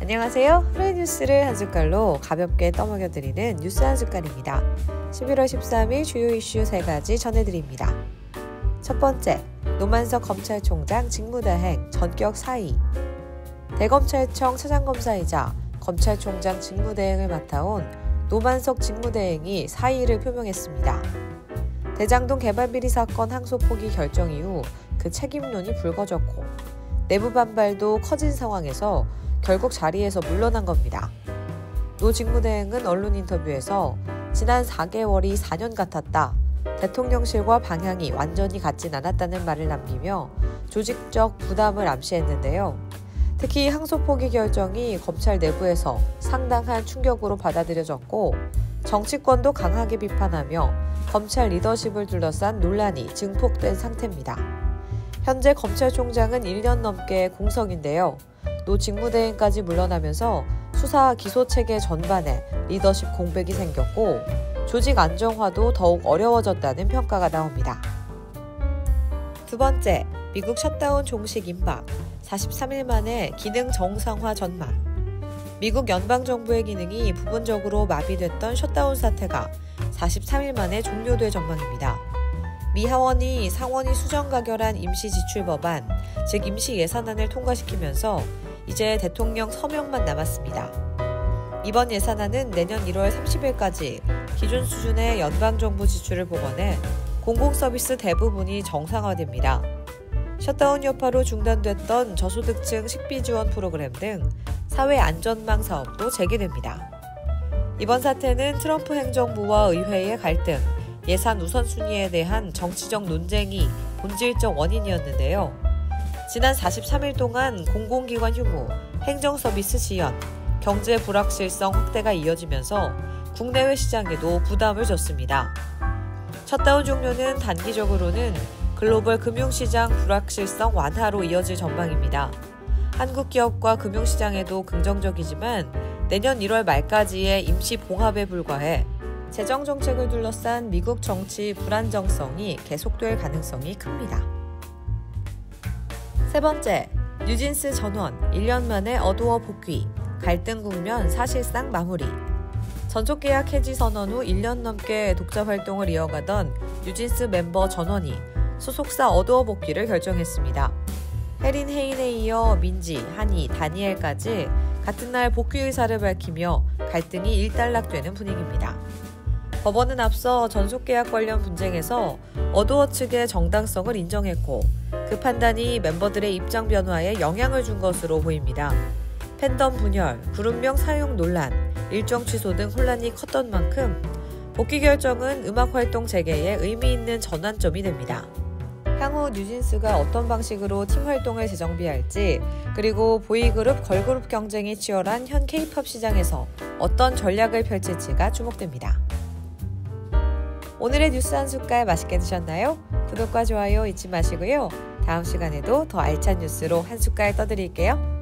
안녕하세요. 하루의 뉴스를 한 숟갈로 가볍게 떠먹여드리는 뉴스 한 숟갈입니다. 11월 13일 주요 이슈 3가지 전해드립니다. 첫 번째, 노만석 검찰총장 직무대행 전격 사의. 대검찰청 차장검사이자 검찰총장 직무대행을 맡아온 노만석 직무대행이 사의를 표명했습니다. 대장동 개발비리 사건 항소 포기 결정 이후 그 책임론이 불거졌고 내부 반발도 커진 상황에서 결국 자리에서 물러난 겁니다. 노 직무대행은 언론 인터뷰에서 지난 4개월이 4년 같았다. 대통령실과 방향이 완전히 같진 않았다는 말을 남기며 조직적 부담을 암시했는데요. 특히 항소 포기 결정이 검찰 내부에서 상당한 충격으로 받아들여졌고 정치권도 강하게 비판하며 검찰 리더십을 둘러싼 논란이 증폭된 상태입니다. 현재 검찰총장은 1년 넘게 공석인데요. 노 직무대행까지 물러나면서 수사 기소체계 전반에 리더십 공백이 생겼고 조직 안정화도 더욱 어려워졌다는 평가가 나옵니다. 두 번째, 미국 셧다운 종식 임박, 43일 만에 기능 정상화 전망. 미국 연방정부의 기능이 부분적으로 마비됐던 셧다운 사태가 43일 만에 종료될 전망입니다. 미 하원이 상원이 수정가결한 임시지출법안, 즉 임시예산안을 통과시키면서 이제 대통령 서명만 남았습니다. 이번 예산안은 내년 1월 30일까지 기존 수준의 연방정부 지출을 복원해 공공서비스 대부분이 정상화됩니다. 셧다운 여파로 중단됐던 저소득층 식비 지원 프로그램 등 사회 안전망 사업도 재개됩니다. 이번 사태는 트럼프 행정부와 의회의 갈등, 예산 우선순위에 대한 정치적 논쟁이 본질적 원인이었는데요. 지난 43일 동안 공공기관 휴무, 행정서비스 지연, 경제 불확실성 확대가 이어지면서 국내외 시장에도 부담을 줬습니다. 셧다운 종료는 단기적으로는 글로벌 금융시장 불확실성 완화로 이어질 전망입니다. 한국 기업과 금융시장에도 긍정적이지만 내년 1월 말까지의 임시 봉합에 불과해 재정정책을 둘러싼 미국 정치 불안정성이 계속될 가능성이 큽니다. 세 번째, 뉴진스 전원 1년 만에 어두워 복귀, 갈등 국면 사실상 마무리. 전속계약 해지 선언 후 1년 넘게 독자 활동을 이어가던 뉴진스 멤버 전원이 소속사 어두워 복귀를 결정했습니다. 해린 헤인에 이어 민지, 한이, 다니엘까지 같은 날 복귀 의사를 밝히며 갈등이 일단락되는 분위기입니다. 법원은 앞서 전속계약 관련 분쟁에서 어두워 측의 정당성을 인정했고 그 판단이 멤버들의 입장 변화에 영향을 준 것으로 보입니다. 팬덤 분열, 그룹명 사용 논란, 일정 취소 등 혼란이 컸던 만큼 복귀 결정은 음악 활동 재개에 의미 있는 전환점이 됩니다. 향후 뉴진스가 어떤 방식으로 팀 활동을 재정비할지, 그리고 보이그룹, 걸그룹 경쟁이 치열한 현 K-팝 시장에서 어떤 전략을 펼칠지가 주목됩니다. 오늘의 뉴스 한 숟갈 맛있게 드셨나요? 구독과 좋아요 잊지 마시고요. 다음 시간에도 더 알찬 뉴스로 한 숟갈 떠드릴게요.